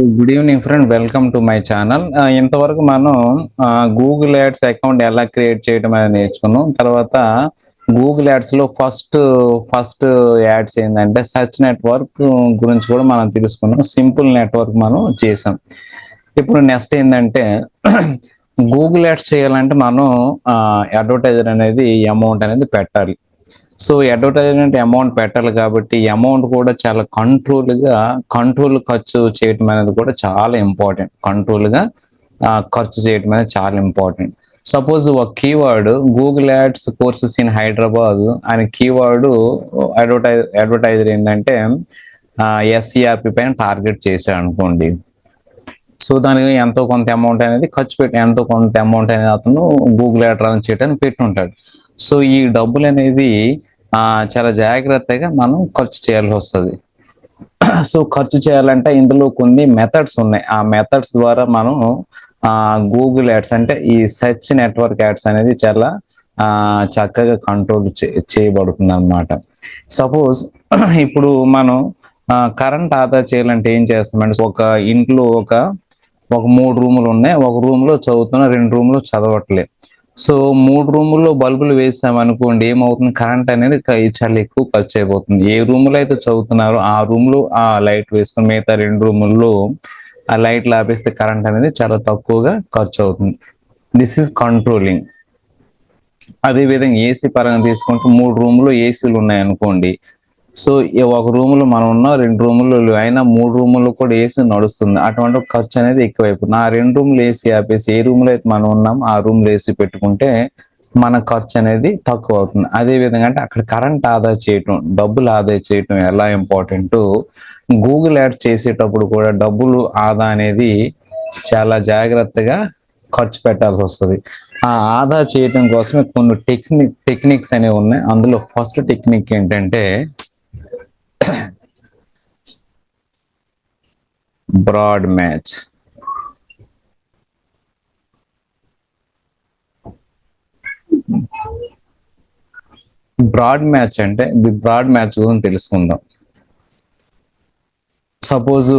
Good evening friend, welcome to my channel. ఇంతవరకు మనం Google ads account ఎలా create చేయడం అనేది నేర్చుకున్నాం. తర్వాత గూగుల్ యాడ్స్లో ఫస్ట్ యాడ్స్ ఏంటంటే సర్చ్ నెట్వర్క్ గురించి కూడా మనం తెలుసుకున్నాం. సింపుల్ నెట్వర్క్ మనం చేసాం. ఇప్పుడు నెక్స్ట్ ఏంటంటే గూగుల్ యాడ్స్ చేయాలంటే మనం అడ్వర్టైజర్ అనేది అమౌంట్ అనేది పెట్టాలి. సో అడ్వర్టైజ్మెంట్ అమౌంట్ పెట్టాలి కాబట్టి అమౌంట్ కూడా చాలా కంట్రోల్ ఖర్చు చేయటం అనేది కూడా చాలా ఇంపార్టెంట్. కంట్రోల్గా ఖర్చు చేయటం అనేది చాలా ఇంపార్టెంట్. సపోజ్ ఒక keyword Google ads courses in Hyderabad అనే కీవర్డ్ అడ్వర్టైజర్ ఏంటంటే ఎస్సిఆర్పి పైన టార్గెట్ చేశాడు అనుకోండి. సో దానికి ఎంతో కొంత అమౌంట్ అనేది ఖర్చు పెట్టి ఎంతో కొంత అమౌంట్ అనేది అతను గూగుల్ యాడ్ రన్ చేయడానికి పెట్టి ఉంటాడు. సో ఈ డబ్బులు అనేది చాలా జాగ్రత్తగా మనం ఖర్చు చేయాల్సి వస్తుంది. సో ఖర్చు చేయాలంటే ఇందులో కొన్ని మెథడ్స్ ఉన్నాయి. ఆ మెథడ్స్ ద్వారా మనం గూగుల్ యాడ్స్ అంటే ఈ సెర్చ్ నెట్వర్క్ యాడ్స్ అనేది చాలా చక్కగా కంట్రోల్ చేయబడుతుంది అన్నమాట. సపోజ్ ఇప్పుడు మనం కరెంట్ ఆదా చేయాలంటే ఏం చేస్తామంటే ఒక ఇంట్లో ఒక 3 రూములు ఉన్నాయి. ఒక రూమ్లో చదువుతున్నా, 2 రూమ్లో చదవట్లేదు. సో 3 రూముల్లో బల్బులు వేసామనుకోండి, ఏమవుతుంది, కరెంట్ అనేది చాలా ఎక్కువ ఖర్చు అయిపోతుంది. ఏ రూమ్లో అయితే చదువుతున్నారో ఆ రూమ్లో ఆ లైట్ వేసుకొని మిగతా 2 రూముల్లో ఆ లైట్లు ఆపేస్తే కరెంట్ అనేది చాలా తక్కువగా ఖర్చు అవుతుంది. This is controlling. అదేవిధంగా ఏసీ పరంగా తీసుకుంటే 3 రూములు ఏసీలు ఉన్నాయనుకోండి. సో ఒక రూములో మనం ఉన్నాం, 2 రూములు అయినా 3 రూముల్లో కూడా ఏసీ నడుస్తుంది. అటువంటి ఖర్చు అనేది ఎక్కువైపోతుంది. ఆ 2 రూములు ఏసీ ఆపేసి ఏ రూమ్లో అయితే మనం ఉన్నాం ఆ రూమ్లో ఏసీ పెట్టుకుంటే మన ఖర్చు అనేది తక్కువ అవుతుంది. అదేవిధంగా అంటే అక్కడ కరెంట్ ఆదా చేయటం, డబ్బులు ఆదా చేయటం ఎలా ఇంపార్టెంట్. గూగుల్ యాడ్ చేసేటప్పుడు కూడా డబ్బులు ఆదా అనేది చాలా జాగ్రత్తగా ఖర్చు పెట్టాల్సి వస్తుంది. ఆ ఆదా చేయటం కోసమే కొన్ని టెక్నిక్స్ అనేవి ఉన్నాయి. అందులో ఫస్ట్ టెక్నిక్ ఏంటంటే బ్రాడ్ మ్యాచ్. బ్రాడ్ మ్యాచ్ అంటే బ్రాడ్ మ్యాచ్ గురించి తెలుసుకుందాం. సపోజ్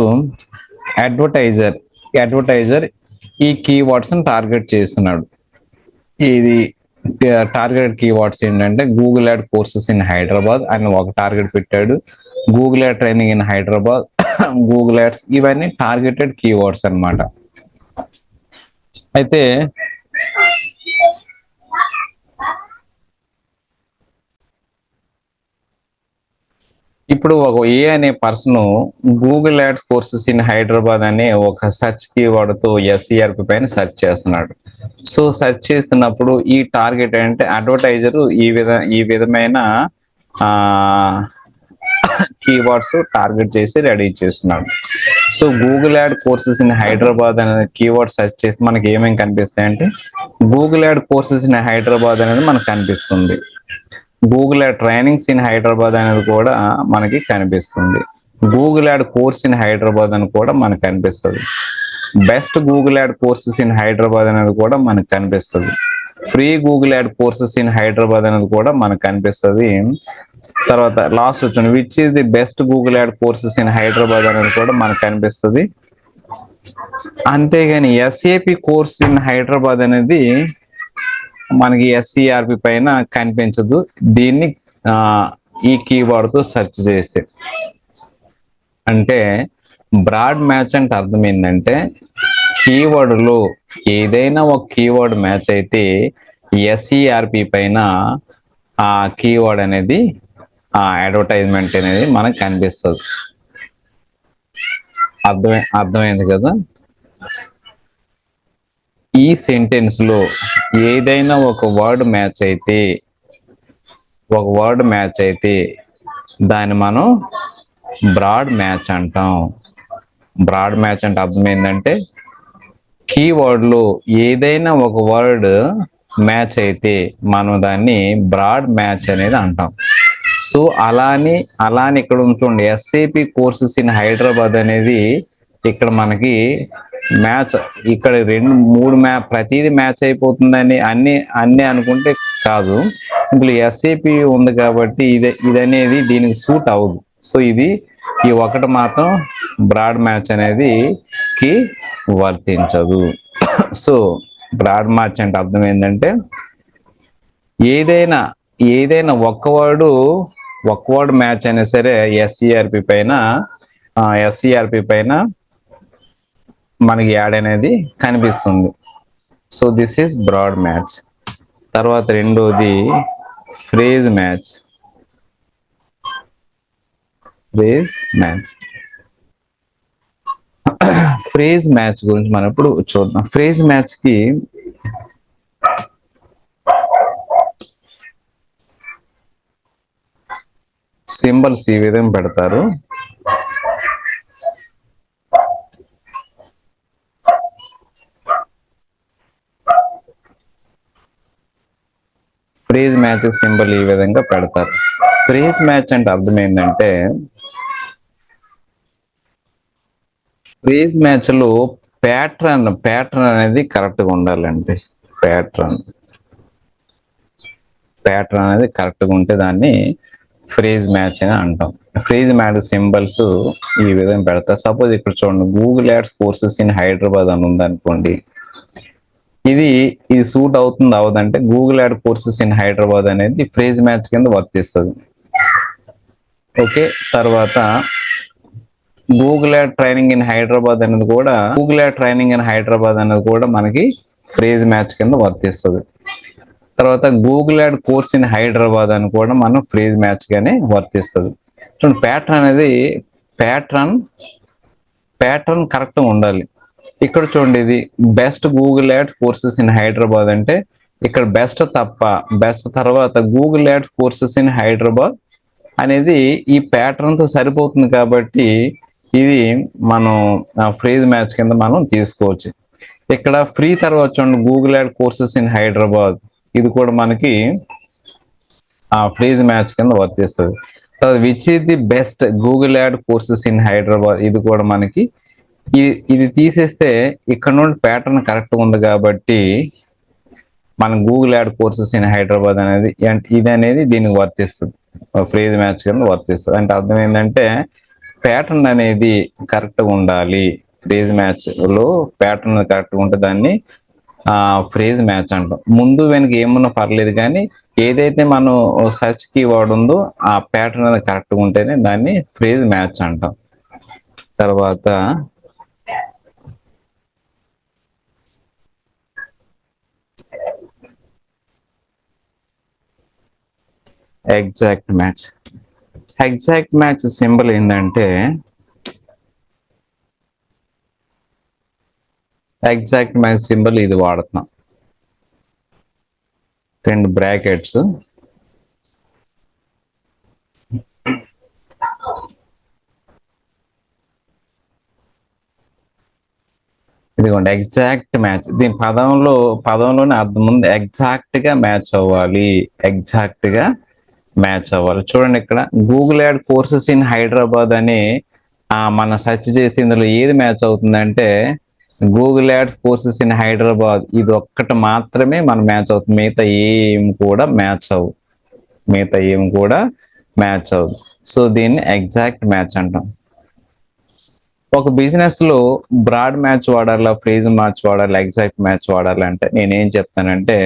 అడ్వర్టైజర్ ఈ కీవర్డ్స్ టార్గెట్ చేస్తున్నాడు. ఇది టార్గెట్ కీవర్డ్స్ ఏంటంటే Google ad courses in Hyderabad అని ఒక టార్గెట్ పెట్టాడు. Google ad training in Hyderabad, Google ads, ఇవన్నీ టార్గెటెడ్ కీవర్డ్స్ అన్నమాట. అయితే ఇప్పుడు ఒక ఏ అనే person Google ads courses in Hyderabad అనే ఒక సెర్చ్ కీవర్డ్తో ఎస్సిఆర్పి పైన సెర్చ్ చేస్తున్నాడు. సో సెర్చ్ చేస్తున్నప్పుడు ఈ టార్గెట్ అంటే అడ్వర్టైజర్ ఈ విధమైన కీవర్డ్స్ టార్గెట్ చేసి రెడీ చేస్తున్నాడు. So Google ad courses in Hyderabad అనే కీవర్డ్ సెర్చ్ చేస్తే మనకి ఏమేమి కనిపిస్తాయి అంటే Google ad courses in Hyderabad అనేది మనకు కనిపిస్తుంది. Google add trainings in Hyderabad అనేది కూడా మనకి కనిపిస్తుంది. Google ad course in Hyderabad అని కూడా మనకు కనిపిస్తుంది. Best Google ad courses in Hyderabad అనేది కూడా మనకు కనిపిస్తుంది. Free Google ad courses in Hyderabad అనేది కూడా మనకు కనిపిస్తుంది. తర్వాత లాస్ట్ వచ్చింది which is the best Google ad courses in Hyderabad అనేది కూడా మనకు కనిపిస్తుంది. అంతేగాని ఎస్ఏపి కోర్స్ ఇన్ హైదరాబాద్ అనేది మనకి ఎస్సిఆర్పి పైన కనిపించదు. దీన్ని ఈ కీవర్డ్తో సెర్చ్ చేస్తే అంటే బ్రాడ్ మ్యాచ్ అంటే అర్థం ఏంటంటే కీవర్డ్లో ఏదైనా ఒక కీవర్డ్ మ్యాచ్ అయితే ఎస్సిఆర్పి పైన ఆ కీవర్డ్ అనేది ఆ అడ్వర్టైజ్మెంట్ అనేది మనకు కనిపిస్తుంది. అర్థమైంది కదా. ఈ సెంటెన్స్ లో ఏదైనా ఒక వర్డ్ మ్యాచ్ అయితే దాన్ని మనం బ్రాడ్ మ్యాచ్ అంటాం. బ్రాడ్ మ్యాచ్ అంటే అర్థం ఏంటంటే కీవర్డ్ లో ఏదైనా ఒక వర్డ్ మ్యాచ్ అయితే మనం దాన్ని బ్రాడ్ మ్యాచ్ అనేది అంటాం. సో అలానే ఇక్కడ ఉంటుంది ఎస్ఏపి కోర్సెస్ ఇన్ హైదరాబాద్ అనేది ఇక్కడ మనకి మ్యాచ్ ఇక్కడ 2-3 ప్రతిదీ మ్యాచ్ అయిపోతుందని అన్ని అనుకుంటే కాదు. ఇందులో ఎస్ఏపి ఉంది కాబట్టి ఇది అనేది దీనికి సూట్ అవ్వదు. సో ఈ ఒకటి మాత్రం బ్రాడ్ మ్యాచ్ అనేది కి వర్తించదు. సో బ్రాడ్ మ్యాచ్ అంటే అర్థం ఏంటంటే ఏదైనా ఏదైనా ఒక్క వర్డ్ మ్యాచ్ అయినా సరే ఎస్ఈఆర్పి పైన మనకి యాడ్ అనేది కనిపిస్తుంది. So this is broad match. తర్వాత రెండోది ఫ్రేజ్ మ్యాచ్. ఫ్రేజ్ మ్యాచ్ గురించి మనం ఇప్పుడు చూద్దాం. ఫ్రేజ్ మ్యాచ్ కి సింబల్స్ ఈ విధంగా పెడతారు. ఫ్రేజ్ మ్యాచ్ సింబల్ ఈ విధంగా పెడతారు. ఫ్రేజ్ మ్యాచ్ అంటే అర్థం ఏంటంటే ఫ్రేజ్ మ్యాచ్ లో ప్యాటర్న్ అనేది కరెక్ట్ గా ఉండాలండి. ప్యాటర్న్ అనేది కరెక్ట్ గా ఉంటే దాన్ని ఫ్రేజ్ మ్యాచ్ అని అంటాం. ఫ్రేజ్ మ్యాచ్ సింబల్స్ ఈ విధంగా పెడతారు. సపోజ్ ఇక్కడ చూడండి, Google ads courses in Hyderabad అని ఉందనుకోండి. ఇది సూట్ అవదంటే Google ad courses in Hyderabad అనేది ఫ్రేజ్ మ్యాచ్ కింద వర్తిస్తుంది. ఓకే. తర్వాత Google ad training in Hyderabad అనేది కూడా మనకి ఫ్రేజ్ మ్యాచ్ కింద వర్తిస్తుంది. తర్వాత Google ad course in Hyderabad అని కూడా మనం ఫ్రేజ్ మ్యాచ్ గానే వర్తిస్తుంది. చూడండి, ప్యాటర్న్ కరెక్ట్ ఉండాలి. ఇక్కడ చూడండి, ఇది best Google ad courses in Hyderabad అంటే ఇక్కడ బెస్ట్ తర్వాత Google ad courses in Hyderabad అనేది ఈ ప్యాటర్న్ తో సరిపోతుంది. కాబట్టి ఇది మనం ఫ్రేజ్ మ్యాచ్ కింద మనం తీసుకోవచ్చు. ఇక్కడ ఫ్రీ తర్వాత చూడండి, Google ad courses in Hyderabad, ఇది కూడా మనకి ఫ్రేజ్ మ్యాచ్ కింద వర్తిస్తుంది. తర్వాత which is the best Google ad courses in Hyderabad, ఇది కూడా మనకి ఇది తీసేస్తే ఇక్కడ నుండి ప్యాటర్న్ కరెక్ట్ ఉంది కాబట్టి మన Google ad courses in Hyderabad అనేది ఇది దీనికి వర్తిస్తుంది, ఫ్రేజ్ మ్యాచ్ కింద వర్తిస్తుంది. అంటే అర్థం ఏంటంటే ప్యాటర్న్ అనేది కరెక్ట్గా ఉండాలి. ఫ్రేజ్ మ్యాచ్ లో ప్యాటర్న్ కరెక్ట్గా ఉంటే దాన్ని ఫ్రేజ్ మ్యాచ్ అంటాం. ముందు వెనక ఏమన్నా పర్లేదు, కానీ ఏదైతే మనం సర్చ్ కీవర్డ్ ఉందో ఆ ప్యాటర్న్ అనేది కరెక్ట్గా ఉంటేనే దాన్ని ఫ్రేజ్ మ్యాచ్ అంటాం. తర్వాత ఎగ్జాక్ట్ మ్యాచ్ సింబల్ ఏంటంటే ఎగ్జాక్ట్ మ్యాచ్ సింబల్ ఇది వాడుతున్నాం. 2 బ్రాకెట్స్, ఇదిగోండి ఎగ్జాక్ట్ మ్యాచ్. దీని పదంలోనే అర్థం ఉంది, ఎగ్జాక్ట్ గా మ్యాచ్ అవ్వాలి. చూడండి, ఇక్కడ Google ad courses in Hyderabad అని మన సెర్చ్ చేసి ఇందులో ఏది మ్యాచ్ అవుతుందంటే Google ads courses in Hyderabad, ఇది ఒక్కటి మాత్రమే మన మ్యాచ్ అవుతుంది. మిగతా ఏం కూడా మ్యాచ్ అవ్వదు. సో దీన్ని ఎగ్జాక్ట్ మ్యాచ్ అంటాం. ఒక బిజినెస్ లో బ్రాడ్ మ్యాచ్ వాడాలా, ఫ్రేజ్ మ్యాచ్ వాడాలా, ఎగ్జాక్ట్ మ్యాచ్ వాడాలి అంటే నేనేం చెప్తానంటే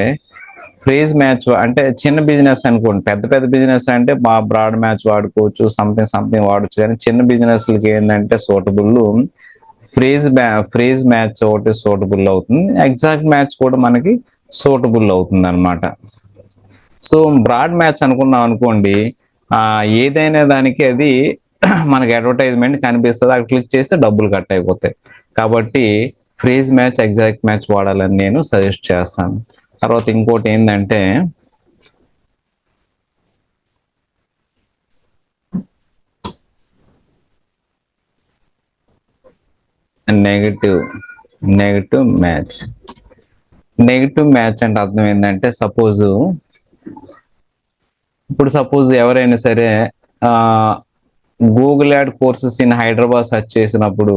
ఫ్రేజ్ మ్యాచ్ అంటే చిన్న బిజినెస్ అనుకోండి. పెద్ద బిజినెస్ అంటే బ్రాడ్ మ్యాచ్ వాడుకోవచ్చు, సంథింగ్ వాడచ్చు. కానీ చిన్న బిజినెస్లకి ఏంటంటే సూటబుల్ ఫ్రేజ్ మ్యాచ్ ఒకటి సూటబుల్ అవుతుంది, ఎగ్జాక్ట్ మ్యాచ్ కూడా మనకి సూటబుల్ అవుతుంది అనమాట. సో బ్రాడ్ మ్యాచ్ అనుకున్నాం అనుకోండి, ఏదైనా దానికి అది మనకి అడ్వర్టైజ్మెంట్ కనిపిస్తుంది, అక్కడ క్లిక్ చేస్తే డబ్బులు కట్ అయిపోతాయి. కాబట్టి ఫ్రేజ్ మ్యాచ్, ఎగ్జాక్ట్ మ్యాచ్ వాడాలని నేను సజెస్ట్ చేస్తాను. తర్వాత ఇంకోటి ఏంటంటే నెగటివ్ మ్యాచ్. నెగటివ్ మ్యాచ్ అంటే అర్థం ఏంటంటే సపోజ్ ఎవరైనా సరే Google ad courses in Hyderabad search చేసినప్పుడు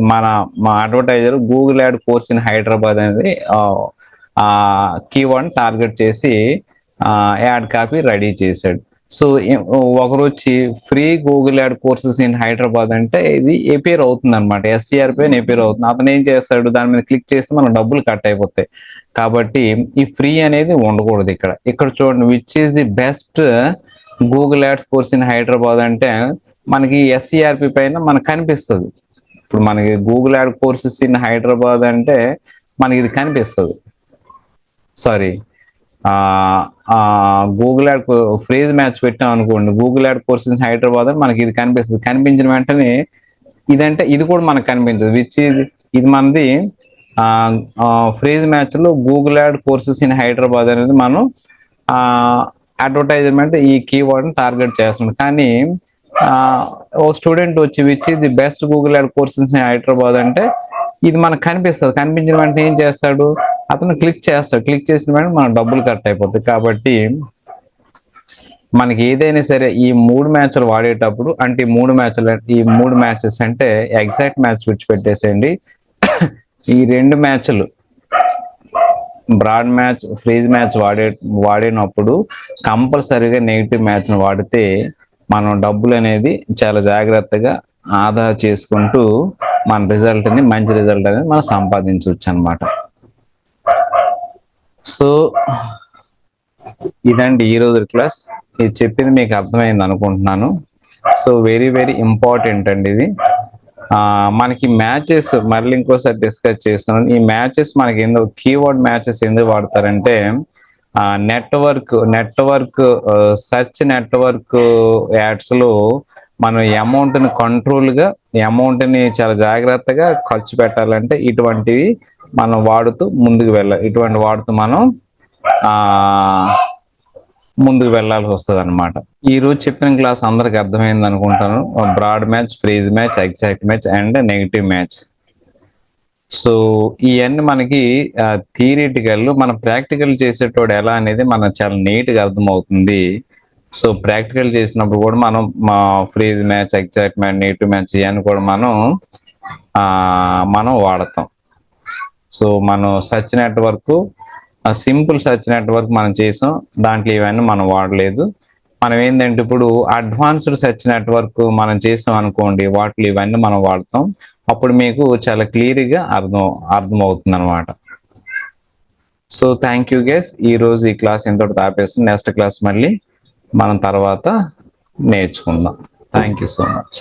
మా advertiser Google ad course in Hyderabad అనేది కీవర్డ్ టార్గెట్ చేసి యాడ్ కాపీ రెడీ చేశాడు. సో ఒకరు వచ్చి free Google ad courses in Hyderabad అంటే ఇది ఎపేర్ అవుతుంది అనమాట, ఎస్సీఆర్ పైన ఎపేర్ అవుతుంది. అతను ఏం చేస్తాడు, దాని మీద క్లిక్ చేస్తే మన డబ్బులు కట్ అయిపోతాయి. కాబట్టి ఈ ఫ్రీ అనేది ఉండకూడదు. ఇక్కడ చూడండి, which is the best Google ads course in Hyderabad అంటే మనకి ఎస్సీఆర్పి పైన మనకు కనిపిస్తుంది. ఇప్పుడు మనకి Google ad courses in Hyderabad అంటే మనకి ఇది కనిపిస్తుంది. Sorry, Google add phrase match పెట్టాం అనుకోండి, గూగుల్ యాడ్ కోర్సెస్ హైదరాబాద్ అని మనకి ఇది కనిపిస్తుంది. కనిపించిన వెంటనే ఇదంటే ఇది కూడా మనకు కనిపించదు. ఇది మనది ఫ్రేజ్ మ్యాచ్ లో Google ad courses in Hyderabad అనేది మనం అడ్వర్టైజ్మెంట్ ఈ కీవర్డ్ ని టార్గెట్ చేస్తుంది. కానీ ఓ స్టూడెంట్ వచ్చి which the best Google ad courses in Hyderabad అంటే ఇది మనకు కనిపిస్తుంది. కనిపించిన వెంటనే ఏం చేస్తాడు, అతను క్లిక్ చేస్తాడు. క్లిక్ చేసిన వెంటనే మన డబ్బులు కట్ అయిపోతుంది. కాబట్టి మనకి ఏదైనా సరే ఈ 3 మ్యాచ్లు వాడేటప్పుడు, అంటే ఈ మూడు మ్యాచెస్ అంటే ఎగ్జాక్ట్ మ్యాచ్ విడిచిపెట్టేసేయండి. ఈ 2 మ్యాచ్లు బ్రాడ్ మ్యాచ్, ఫ్రీజ్ మ్యాచ్ వాడినప్పుడు కంపల్సరీగా నెగిటివ్ మ్యాచ్ను వాడితే మనం డబ్బులు అనేది చాలా జాగ్రత్తగా ఆదా చేసుకుంటూ మన మంచి రిజల్ట్ అనేది మనం సంపాదించవచ్చు అనమాట. సో ఇదండి ఈరోజు క్లాస్. ఇది చెప్పింది మీకు అర్థమైంది అనుకుంటున్నాను. సో వెరీ వెరీ ఇంపార్టెంట్ అండి ఇది. మనకి మ్యాచెస్ మళ్ళీ ఇంకోసారి డిస్కస్ చేస్తున్నాను. ఈ మ్యాచెస్ మనకి ఎందుకు కీవర్డ్ మ్యాచెస్ ఎందుకు వాడతారంటే నెట్వర్క్ సెర్చ్ నెట్వర్క్ యాడ్స్ లో మనం అమౌంట్ని కంట్రోల్గా, అమౌంట్ని చాలా జాగ్రత్తగా ఖర్చు పెట్టాలంటే ఇటువంటివి మనం వాడుతూ ముందుకు మనం ముందుకు వెళ్ళాల్సి వస్తుంది అనమాట. ఈ రోజు చెప్పిన క్లాస్ అందరికి అర్థమైంది అనుకుంటాను. Broad match, phrase match, exact match and negative match. So ఇవన్నీ మనకి థియరిటికల్, మనం ప్రాక్టికల్ చేసేటోడు ఎలా అనేది మనకు చాలా నీట్గా అర్థమవుతుంది. సో ప్రాక్టికల్ చేసినప్పుడు కూడా మనం freeze match, exact match, negative match ఇవన్నీ కూడా మనం వాడతాం. సో మనం search network, simple search network మనం చేసాం, దాంట్లో ఇవన్నీ మనం వాడలేదు. మనం ఏంటంటే ఇప్పుడు అడ్వాన్స్డ్ సెర్చ్ నెట్వర్క్ మనం చేసాం అనుకోండి, వాటిలో ఇవన్నీ మనం వాడతాం. అప్పుడు మీకు చాలా క్లియర్గా అర్థమవుతుంది అనమాట. So thank you guys. ఈ రోజు ఈ క్లాస్ ఎంతటి ఆపేస్తాం. నెక్స్ట్ క్లాస్ మళ్ళీ మనం తర్వాత నేర్చుకుందాం. Thank you so much.